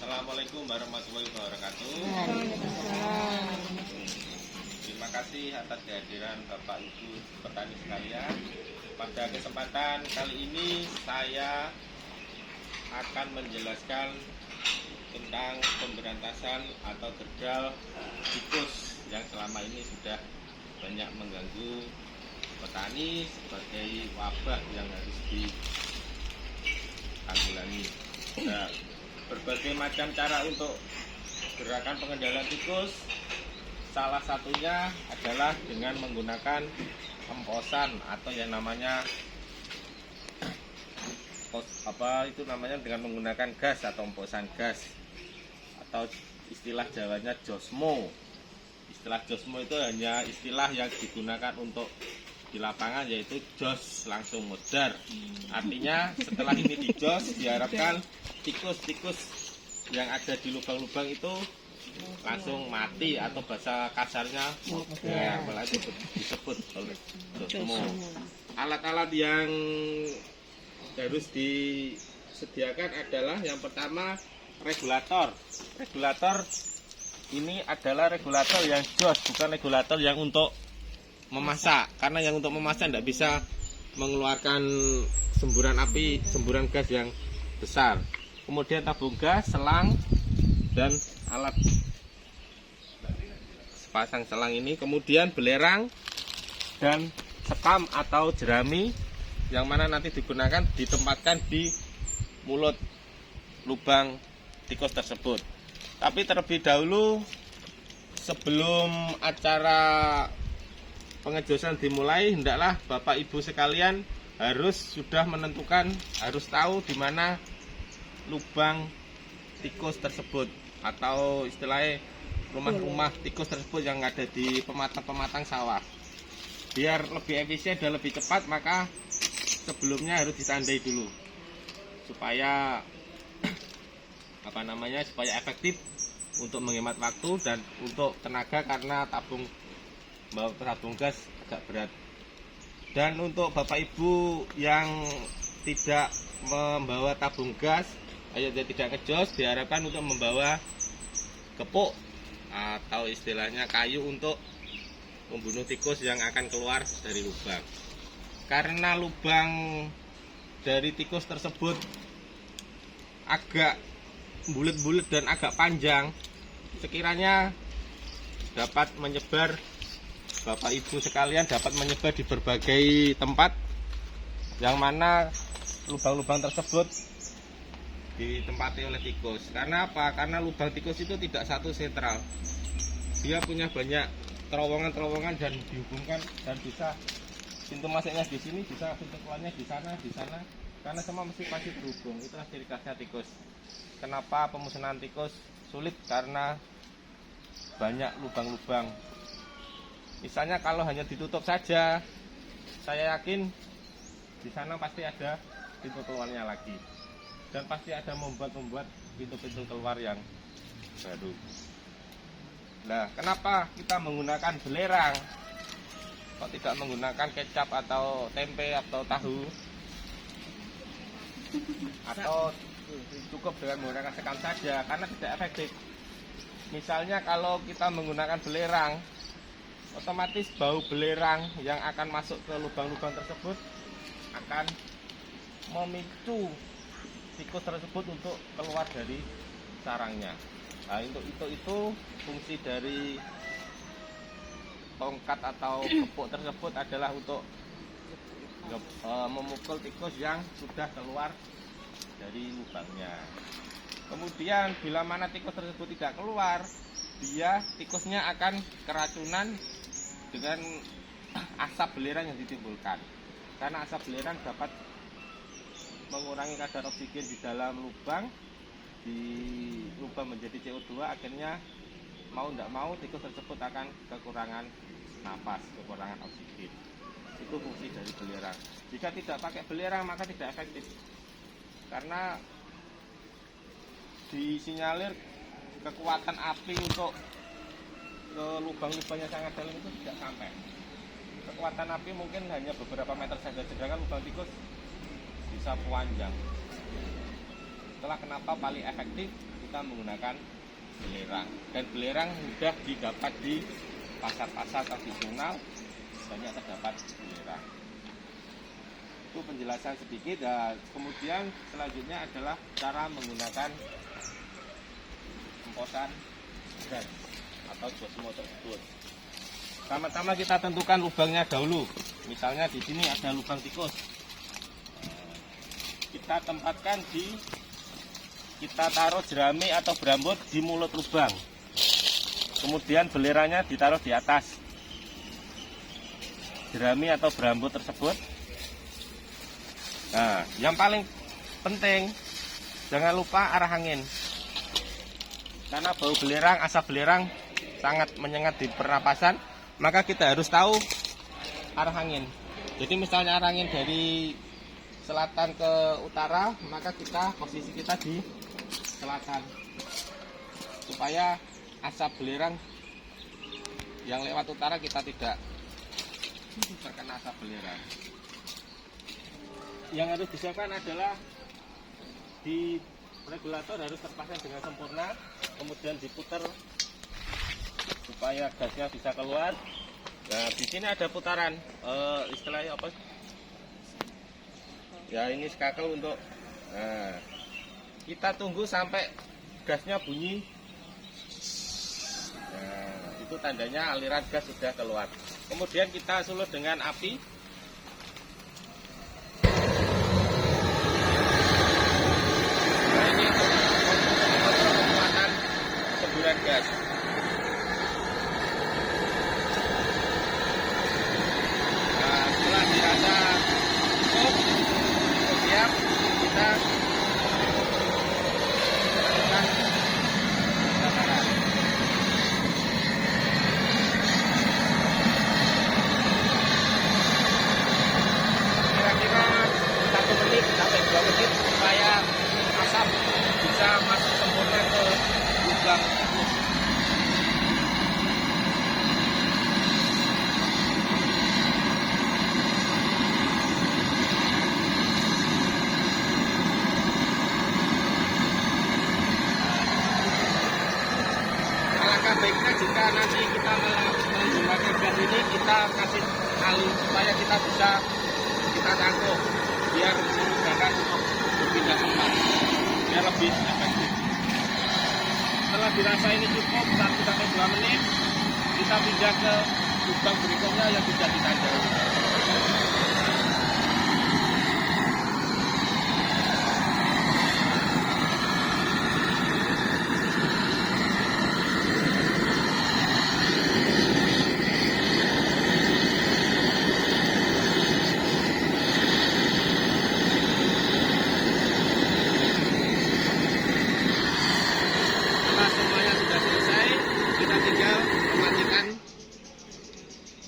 Assalamualaikum warahmatullahi wabarakatuh. Terima kasih atas kehadiran Bapak Ibu petani sekalian. Pada kesempatan kali ini saya akan menjelaskan tentang pemberantasan atau begal tikus yang selama ini sudah banyak mengganggu petani sebagai wabah yang harus ditanggulangi. Nah, berbagai macam cara untuk gerakan pengendalian tikus, salah satunya adalah dengan menggunakan emposan atau yang namanya dengan menggunakan gas atau emposan gas, atau istilah Jawanya josmo. Istilah josmo itu hanya istilah yang digunakan untuk di lapangan, yaitu jos langsung modar. Artinya setelah ini dijos, diharapkan tikus-tikus yang ada di lubang-lubang itu langsung mati, atau bahasa kasarnya modar, malah disebut oleh josmo. Alat-alat yang harus disediakan adalah yang pertama regulator. Regulator ini adalah regulator yang jos, bukan regulator yang untuk memasak, karena yang untuk memasak tidak bisa mengeluarkan semburan api, semburan gas yang besar. Kemudian tabung gas, selang, dan alat sepasang selang ini. Kemudian belerang dan sekam atau jerami, yang mana nanti digunakan ditempatkan di mulut lubang tikus tersebut. Tapi terlebih dahulu, sebelum acara pengejosan dimulai, hendaklah Bapak Ibu sekalian harus sudah menentukan, harus tahu di mana lubang tikus tersebut, atau istilahnya rumah-rumah tikus tersebut yang ada di pematang-pematang sawah. Biar lebih efisien dan lebih cepat, maka sebelumnya harus ditandai dulu supaya supaya efektif untuk menghemat waktu dan untuk tenaga, karena tabung gas agak berat. Dan untuk Bapak Ibu yang tidak membawa tabung gas, tidak ngejos, diharapkan untuk membawa gepuk atau istilahnya kayu untuk membunuh tikus yang akan keluar dari lubang. Karena lubang dari tikus tersebut agak bulet-bulet dan agak panjang, sekiranya dapat menyebar, Bapak Ibu sekalian dapat menyebar di berbagai tempat, yang mana lubang-lubang tersebut ditempati oleh tikus. Karena apa? Karena lubang tikus itu tidak satu sentral, dia punya banyak terowongan-terowongan dan dihubungkan, dan bisa pintu masuknya di sini, bisa pintu keluarnya di sana, karena semua mesti pasti berhubung. Itulah ciri khasnya tikus. Kenapa pemusnahan tikus sulit? Karena banyak lubang-lubang. Misalnya kalau hanya ditutup saja, saya yakin di sana pasti ada pintu keluarnya lagi, dan pasti ada membuat pintu-pintu keluar yang baru. Nah, kenapa kita menggunakan belerang? Kok tidak menggunakan kecap atau tempe atau tahu? Atau cukup dengan menggunakan sekam saja? Karena tidak efektif. Misalnya kalau kita menggunakan belerang, otomatis bau belerang yang akan masuk ke lubang-lubang tersebut akan memicu tikus tersebut untuk keluar dari sarangnya. Nah, itu fungsi dari tongkat atau gepuk tersebut adalah untuk memukul tikus yang sudah keluar dari lubangnya. Kemudian bila mana tikus tersebut tidak keluar, tikusnya akan keracunan dengan asap belerang yang ditimbulkan. Karena asap belerang dapat mengurangi kadar oksigen di dalam lubang, menjadi CO2, akhirnya mau tidak mau tikus tersebut akan kekurangan napas, kekurangan oksigen. Itu fungsi dari belerang. Jika tidak pakai belerang maka tidak efektif, karena disinyalir kekuatan api untuk ke lubang-lubang yang sangat dalam itu tidak sampai. Kekuatan api mungkin hanya beberapa meter saja, sedangkan lubang tikus bisa panjang. Itulah kenapa paling efektif kita menggunakan belerang, dan belerang mudah didapat di pasar-pasar tradisional, banyak terdapat belerang. Itu penjelasan sedikit. Dan kemudian selanjutnya adalah cara menggunakan emposan gas atau josmo tersebut. Pertama-tama kita tentukan lubangnya dahulu. Misalnya di sini ada lubang tikus, kita tempatkan kita taruh jerami atau berambut di mulut lubang, kemudian belerangnya ditaruh di atas jerami atau berambut tersebut. Nah, yang paling penting jangan lupa arah angin, karena bau belerang, asap belerang sangat menyengat di pernapasan, maka kita harus tahu arah angin. Jadi misalnya arah angin dari selatan ke utara, maka posisi kita di selatan, supaya asap belerang yang lewat utara kita tidak terkena asap belerang. Yang harus disiapkan adalah di regulator harus terpasang dengan sempurna, kemudian diputar supaya gasnya bisa keluar. Nah, di sini ada putaran, istilahnya apa? Ya, ini skakel untuk. Nah, kita tunggu sampai gasnya bunyi. Nah, itu tandanya aliran gas sudah keluar. Kemudian kita sulut dengan api. Nah, ini untuk kecepatan semburan gas. Nah, setelah dirasa cukup, siap, kita lakukan pembakaran. Kira-kira 1 menit sampai 2 menit supaya asap bisa masuk sempurna ke lubang tikus. Alangkah baiknya jika nanti kita menggunakan gas ini, kita kasih tali supaya kita bisa tangkuk, biar memudahkan untuk berpindah tempat, biar lebih efektif. Setelah dirasa ini cukup 1-2 menit, kita pindah ke lubang berikutnya yang sudah kita jauh.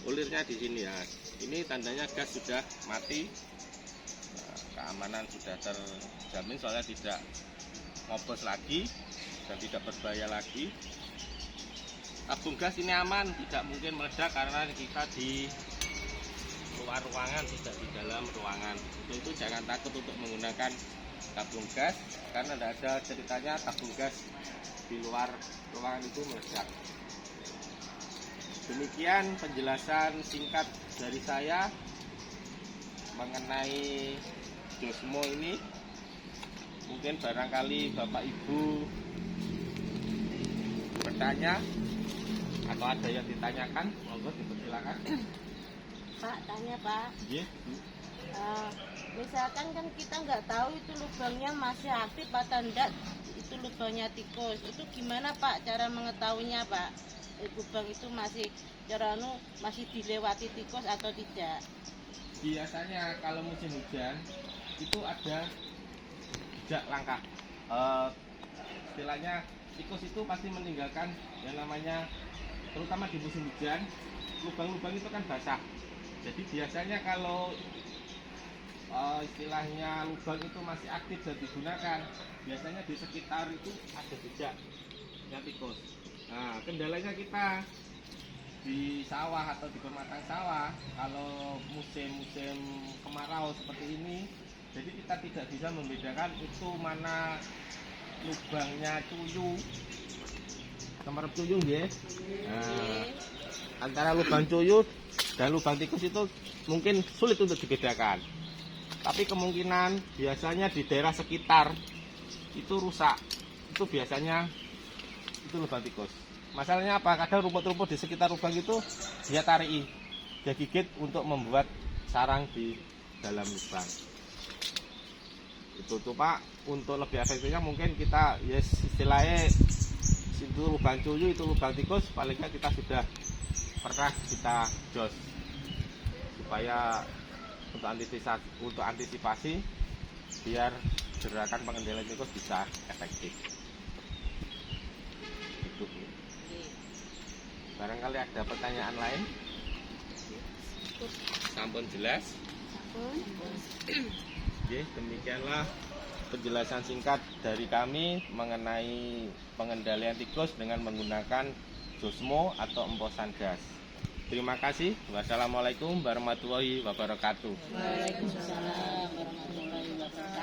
Ulirnya di sini ya. Ini tandanya gas sudah mati. Nah, keamanan sudah terjamin soalnya tidak ngopos lagi dan tidak berbahaya lagi. Tabung gas ini aman, tidak mungkin meledak karena kita di luar ruangan, tidak di dalam ruangan. Untuk itu jangan takut untuk menggunakan tabung gas, karena tidak ada ceritanya tabung gas di luar ruangan itu meledak. Demikian penjelasan singkat dari saya mengenai josmo ini. Mungkin barangkali Bapak Ibu bertanya atau ada yang ditanyakan, monggo dipersilakan. Pak, tanya Pak. Yeah. Misalkan kan kita nggak tahu itu lubangnya masih aktif atau enggak, itu lubangnya tikus. Itu gimana Pak cara mengetahuinya Pak? Lubang itu masih masih dilewati tikus atau tidak? Biasanya kalau musim hujan itu ada jejak langkah. Istilahnya tikus itu pasti meninggalkan yang namanya, terutama di musim hujan, lubang-lubang itu kan basah. Jadi biasanya kalau istilahnya lubang itu masih aktif dan digunakan, biasanya di sekitar itu ada jejaknya tikus. Nah, kendalanya kita di sawah atau di pematang sawah, kalau musim-musim kemarau seperti ini, jadi kita tidak bisa membedakan itu mana lubangnya cuyu. Kemerep cuyu nggih. Nah, antara lubang cuyu dan lubang tikus itu mungkin sulit untuk dibedakan. Tapi kemungkinan biasanya di daerah sekitar itu rusak. Itu biasanya itu lubang tikus. Masalahnya apa? Kadang rumput-rumput di sekitar lubang itu dia tarik, dia gigit untuk membuat sarang di dalam lubang. Itu tuh Pak, untuk lebih efektifnya mungkin kita istilahnya itu lubang cuyu, itu lubang tikus, paling nggak kita sudah pernah kita jos supaya untuk antisipasi biar gerakan pengendalian tikus bisa efektif. Itu Bu. Barangkali ada pertanyaan lain? Sampun jelas? Oke, demikianlah penjelasan singkat dari kami mengenai pengendalian tikus dengan menggunakan Josmo atau emposan gas. Terima kasih. Wassalamualaikum warahmatullahi wabarakatuh. Waalaikumsalam warahmatullahi wabarakatuh.